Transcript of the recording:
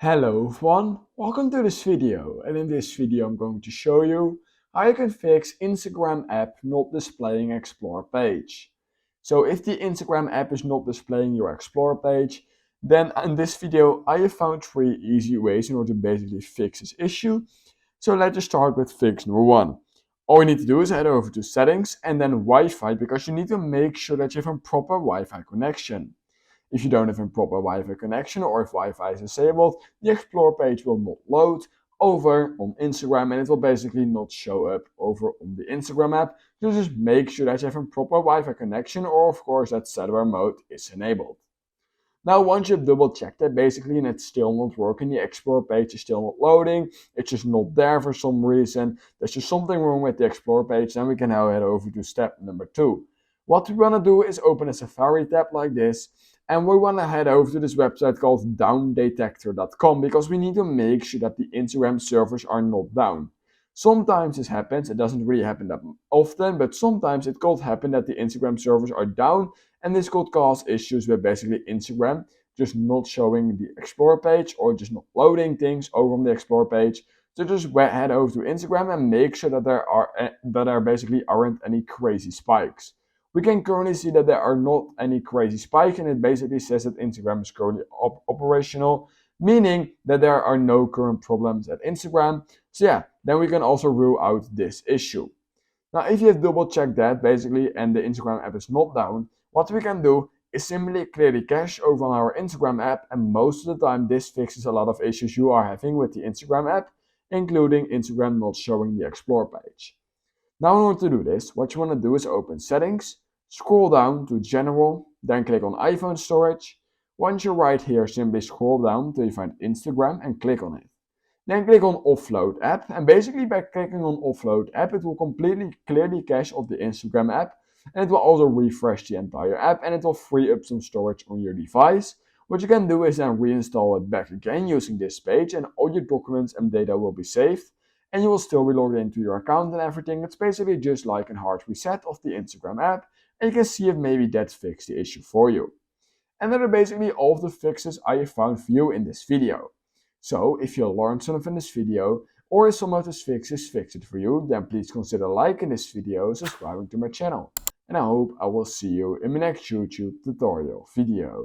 Hello everyone, welcome to this video, and in this video I'm going to show you how you can fix Instagram app not displaying Explore page. So if the Instagram app is not displaying your Explore page, then in this video I have found 3 easy ways in order to basically fix this issue. So let's just start with fix number 1. All you need to do is head over to settings and then Wi-Fi, because you need to make sure that you have a proper Wi-Fi connection. If you don't have a proper Wi-Fi connection, or if Wi-Fi is disabled, the Explore page will not load over on Instagram, and it will basically not show up over on the Instagram app. So just make sure that you have a proper Wi-Fi connection, or of course that cellular mode is enabled. Now once you've double checked that basically and it's still not working, the Explore page is still not loading, it's just not there for some reason, there's just something wrong with the Explore page, then we can now head over to step number 2. What we want to do is open a Safari tab like this, and we want to head over to this website called downdetector.com, because we need to make sure that the Instagram servers are not down. Sometimes this happens, it doesn't really happen that often, but sometimes it could happen that the Instagram servers are down, and this could cause issues with basically Instagram just not showing the Explore page or just not loading things over on the Explore page. So just head over to Instagram and make sure that there basically aren't any crazy spikes. We can currently see that there are not any crazy spikes, and it basically says that Instagram is currently operational, meaning that there are no current problems at Instagram. So yeah, then we can also rule out this issue. Now, if you have double checked that basically and the Instagram app is not down, what we can do is simply clear the cache over on our Instagram app, and most of the time this fixes a lot of issues you are having with the Instagram app, including Instagram not showing the Explore page. Now in order to do this, what you want to do is open Settings, scroll down to General, then click on iPhone Storage. Once you're right here, simply scroll down till you find Instagram and click on it. Then click on Offload App, and basically by clicking on Offload App, it will completely clear the cache of the Instagram app, and it will also refresh the entire app, and it will free up some storage on your device. What you can do is then reinstall it back again using this page, and all your documents and data will be saved, and you will still be logged into your account and everything. It's basically just like a hard reset of the Instagram app, and you can see if maybe that fixed the issue for you. And that are basically all of the fixes I have found for you in this video. So if you learned something in this video, or if some of these fixes fixed it for you, then please consider liking this video, subscribing to my channel. And I hope I will see you in my next YouTube tutorial video.